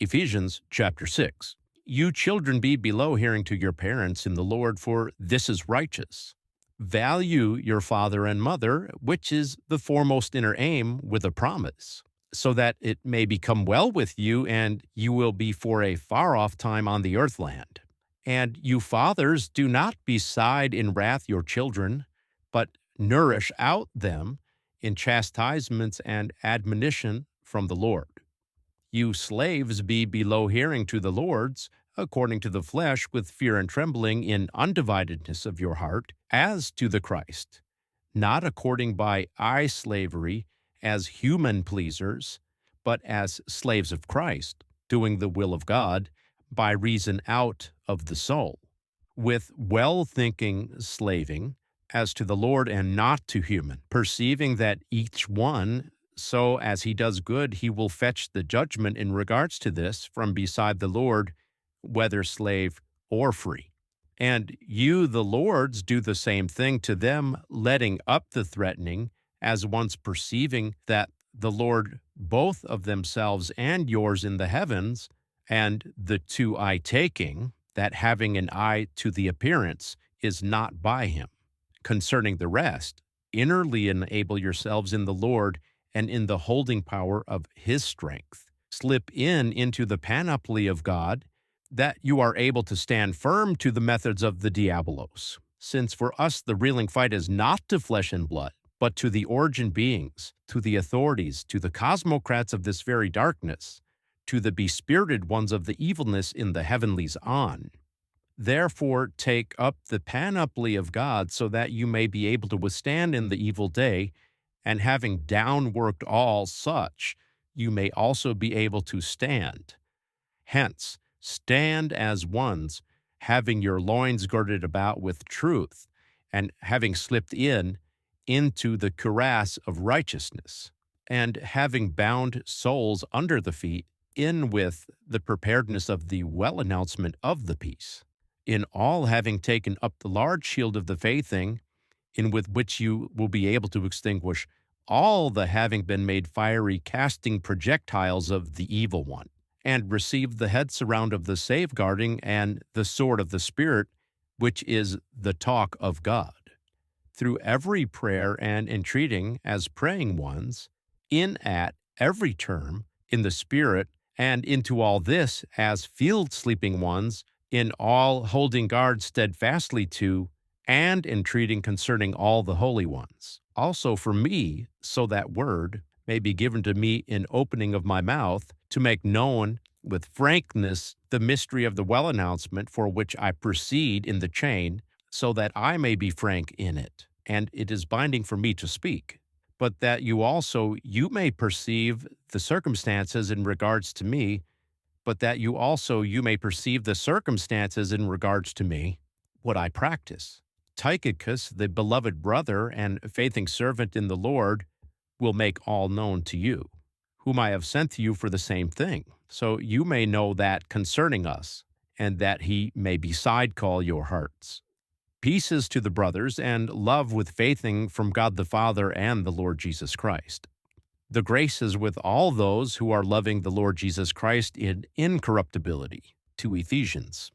Ephesians chapter 6. You children be below hearing to your parents in the Lord, for this is righteous. Value your father and mother, which is the foremost inner aim, with a promise, so that it may become well with you, and you will be for a far off time on the earth land. And you fathers, do not beside in wrath your children, but nourish out them in chastisements and admonition from the Lord. You slaves, be below hearing to the lords, according to the flesh, with fear and trembling, in undividedness of your heart, as to the Christ, not according by eye slavery, as human pleasers, but as slaves of Christ, doing the will of God, by reason out of the soul, with well-thinking slaving, as to the Lord and not to human, perceiving that each one, so as he does good, he will fetch the judgment in regards to this from beside the Lord, whether slave or free. And you, the lords, do the same thing to them, letting up the threatening, as once perceiving that the Lord, both of themselves and yours in the heavens, and the two eye taking, that having an eye to the appearance is not by him. Concerning the rest, innerly enable yourselves in the Lord and in the holding power of his strength. Slip into the panoply of God, that you are able to stand firm to the methods of the diabolos. Since for us the reeling fight is not to flesh and blood, but to the origin beings, to the authorities, to the cosmocrats of this very darkness, to the bespirited ones of the evilness in the heavenlies on. Therefore take up the panoply of God, so that you may be able to withstand in the evil day, and having downworked all such, you may also be able to stand. Hence, stand as ones, having your loins girded about with truth, and having slipped into the cuirass of righteousness, and having bound soles under the feet, in with the preparedness of the well announcement of the peace. In all, having taken up the large shield of the faithing, in with which you will be able to extinguish all the having been made fiery casting projectiles of the evil one, and receive the head surround of the safeguarding and the sword of the Spirit, which is the talk of God. Through every prayer and entreating, as praying ones, in at every term, in the Spirit, and into all this, as field sleeping ones, in all holding guard steadfastly to, and entreating concerning all the holy ones. Also for me, so that word may be given to me in opening of my mouth, to make known with frankness the mystery of the well announcement, for which I proceed in the chain, so that I may be frank in it. And it is binding for me to speak. But that you may perceive the circumstances in regards to me, you may perceive the circumstances in regards to me, what I practice. Tychicus, the beloved brother and faithing servant in the Lord, will make all known to you, whom I have sent to you for the same thing, so you may know that concerning us, and that he may beside call your hearts. Peace to the brothers, and love with faithing from God the Father and the Lord Jesus Christ. The grace is with all those who are loving the Lord Jesus Christ in incorruptibility. To Ephesians.